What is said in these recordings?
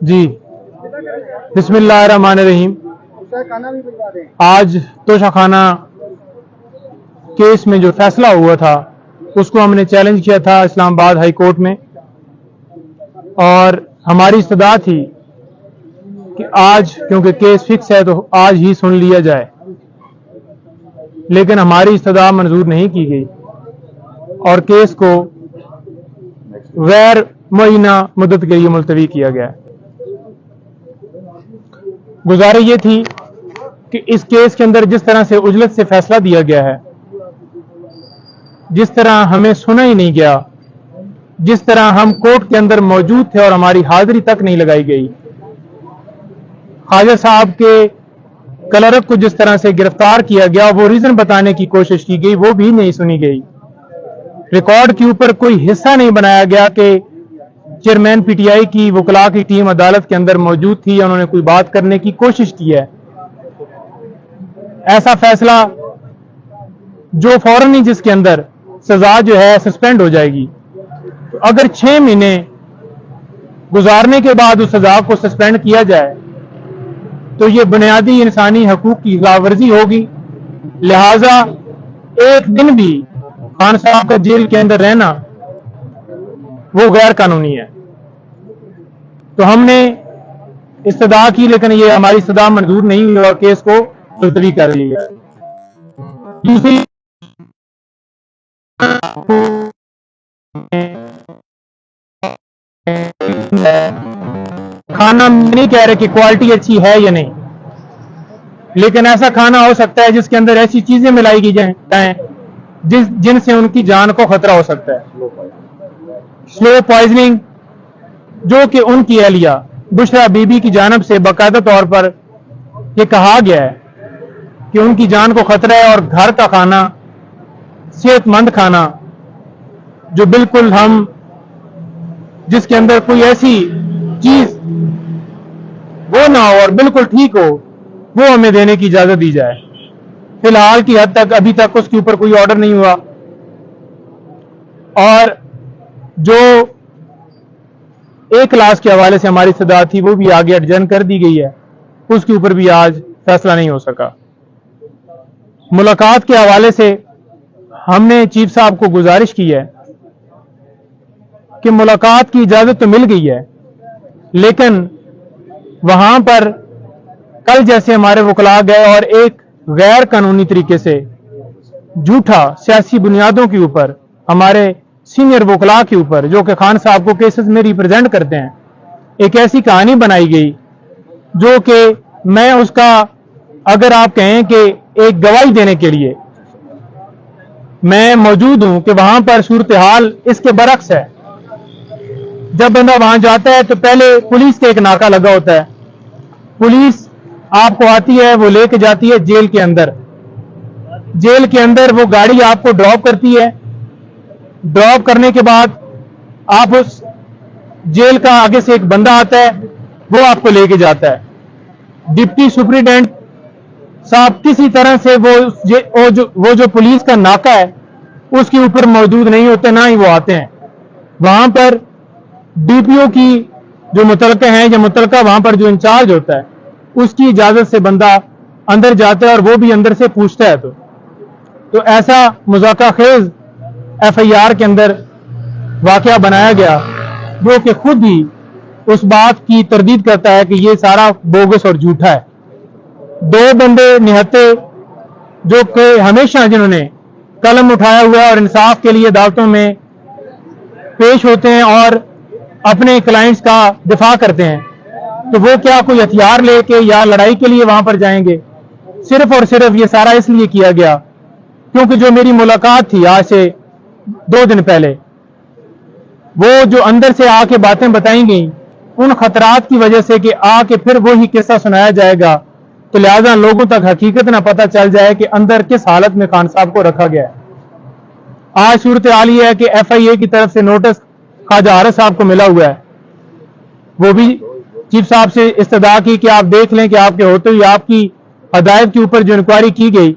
جی बिस्मिल्लाहिर्रहमानिर्रहीम। आज तोशा खाना केस में जो फैसला हुआ था उसको हमने चैलेंज किया था इस्लामाबाद हाई कोर्ट में, और हमारी इस्तदा थी कि आज क्योंकि केस फिक्स है तो आज ही सुन लिया जाए, लेकिन हमारी इस्तदा मंजूर नहीं की गई और केस को गैर मुअय्यना मुद्दत के लिए मुलतवी किया गया। गुजारिश ये थी कि इस केस के अंदर जिस तरह से उजलत से फैसला दिया गया है, जिस तरह हमें सुना ही नहीं गया, जिस तरह हम कोर्ट के अंदर मौजूद थे और हमारी हाजिरी तक नहीं लगाई गई, ख्वाजा साहब के क्लर्क को जिस तरह से गिरफ्तार किया गया, वो रीजन बताने की कोशिश की गई, वो भी नहीं सुनी गई। रिकॉर्ड के ऊपर कोई हिस्सा नहीं बनाया गया कि चेयरमैन पीटीआई की वकला की टीम अदालत के अंदर मौजूद थी, उन्होंने कोई बात करने की कोशिश की है। ऐसा फैसला जो फौरन ही जिसके अंदर सजा जो है सस्पेंड हो जाएगी, तो अगर 6 महीने गुजारने के बाद उस सजा को सस्पेंड किया जाए तो ये बुनियादी इंसानी हकूक की खिलाफवर्जी होगी। लिहाजा एक दिन भी खान साहब का जेल के अंदर रहना वो गैर कानूनी है। तो हमने इस्तदा की, लेकिन ये हमारी इस्तदा मंजूर नहीं हुई और केस को मुलतवी कर लिया। दूसरी खाना नहीं कह रहे कि क्वालिटी अच्छी है या नहीं, लेकिन ऐसा खाना हो सकता है जिसके अंदर ऐसी चीजें मिलाई की जाए जिनसे उनकी जान को खतरा हो सकता है। स्लो पॉइजनिंग, जो कि उनकी अहलिया बुशरा बीबी की जानब से बाकायदा तौर पर यह कहा गया है कि उनकी जान को खतरा है, और घर का खाना, सेहतमंद खाना जो बिल्कुल हम जिसके अंदर कोई ऐसी चीज वो ना हो और बिल्कुल ठीक हो, वो हमें देने की इजाजत दी जाए। फिलहाल की हद तक अभी तक उसके ऊपर कोई ऑर्डर नहीं हुआ, और जो एक क्लास के हवाले से हमारी सदा थी वो भी आगे एडजर्न कर दी गई है, उसके ऊपर भी आज फैसला नहीं हो सका। मुलाकात के हवाले से हमने चीफ साहब को गुजारिश की है कि मुलाकात की इजाजत तो मिल गई है, लेकिन वहां पर कल जैसे हमारे वकला गए और एक गैर कानूनी तरीके से झूठा सियासी बुनियादों के ऊपर हमारे सीनियर वकला के ऊपर, जो कि खान साहब को केसेस में रिप्रेजेंट करते हैं, एक ऐसी कहानी बनाई गई जो कि मैं उसका, अगर आप कहें कि एक गवाही देने के लिए मैं मौजूद हूं कि वहां पर सूरत हाल इसके बरक्स है। जब बंदा वहां जाता है तो पहले पुलिस का एक नाका लगा होता है, पुलिस आपको आती है, वो लेके जाती है जेल के अंदर। जेल के अंदर वो गाड़ी आपको ड्रॉप करती है, ड्रॉप करने के बाद आप उस जेल का आगे से एक बंदा आता है, वो आपको लेके जाता है। डिप्टी सुपरिटेंडेंट साहब किसी तरह से वो जो पुलिस का नाका है उसके ऊपर मौजूद नहीं होते, ना ही वो आते हैं। वहां पर डीपीओ की जो मुतलका है या मुतलका वहां पर जो इंचार्ज होता है, उसकी इजाजत से बंदा अंदर जाता है और वो भी अंदर से पूछता है। तो ऐसा मुज़ाका खेज FIR के अंदर वाकया बनाया गया, जो कि खुद ही उस बात की तरदीद करता है कि ये सारा बोगस और झूठा है। 2 बंदे निहत्ते जो कि हमेशा जिन्होंने कलम उठाया हुआ है और इंसाफ के लिए अदालतों में पेश होते हैं और अपने क्लाइंट्स का दिफा करते हैं, तो वो क्या कोई हथियार लेके या लड़ाई के लिए वहां पर जाएंगे? सिर्फ और सिर्फ ये सारा इसलिए किया गया क्योंकि जो मेरी मुलाकात थी आज से 2 दिन पहले, वो जो अंदर से आके बातें बताई गई उन खतरात की वजह से कि आके फिर वो ही किस्सा सुनाया जाएगा, तो लिहाजा लोगों तक हकीकत ना पता चल जाए कि अंदर किस हालत में खान साहब को रखा गया है। आज सूरत हाल ये है कि FIA की तरफ से नोटिस ख्वाजा आरिफ साहब को मिला हुआ है, वो भी चीफ साहब से इस्तदा की कि आप देख लें कि आपके होते हुए आपकी हदायत के ऊपर जो इंक्वायरी की गई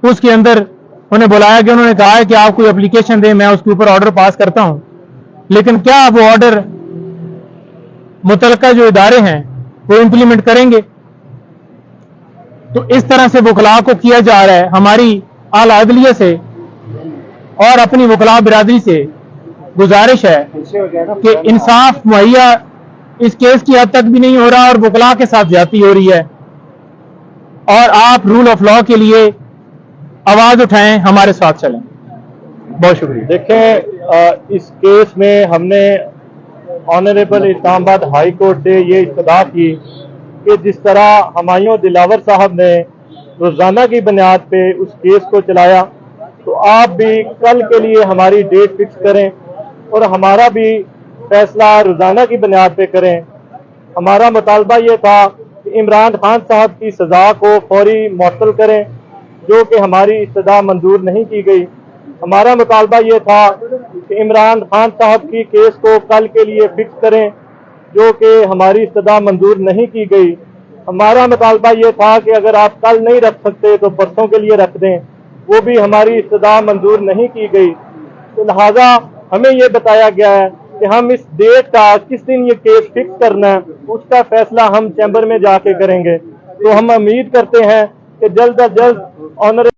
उसके अंदर उन्हें बुलाया गया। उन्होंने कहा है कि आप कोई एप्लीकेशन दें, मैं उसके ऊपर ऑर्डर पास करता हूं, लेकिन क्या वो ऑर्डर मुतलका जो इदारे हैं वो इम्प्लीमेंट करेंगे। तो इस तरह से वकला को किया जा रहा है। हमारी आला अदलिया से और अपनी वकला बिरादरी से गुजारिश है कि इंसाफ मुहैया इस केस की हद तक भी नहीं हो रहा और वकला के साथ ज्यादती हो रही है, और आप रूल ऑफ लॉ के लिए आवाज उठाएं, हमारे साथ चलें। बहुत शुक्रिया। देखें, इस केस में हमने ऑनरेबल इस्लामाबाद हाई कोर्ट से ये इस्तदा की कि जिस तरह हुमायूं दिलावर साहब ने रोजाना की बुनियाद पे उस केस को चलाया, तो आप भी कल के लिए हमारी डेट फिक्स करें और हमारा भी फैसला रोजाना की बुनियाद पे करें। हमारा मुतालबा ये था कि इमरान खान साहब की सजा को फौरी मुअत्तल करें, जो कि हमारी इस्तदा मंजूर नहीं की गई। हमारा मुतालबा ये था कि इमरान खान साहब की केस को कल के लिए फिक्स करें, जो कि हमारी इस्तदा मंजूर नहीं की गई। हमारा मुतालबा ये था कि अगर आप कल नहीं रख सकते तो परसों के लिए रख दें, वो भी हमारी इस्तदा मंजूर नहीं की गई। तो लिहाजा हमें ये बताया गया है कि हम इस डेट का किस दिन ये केस फिक्स करना है उसका फैसला हम चैम्बर में जाके करेंगे। तो हम उम्मीद करते हैं कि जल्द अज जल्द ऑनर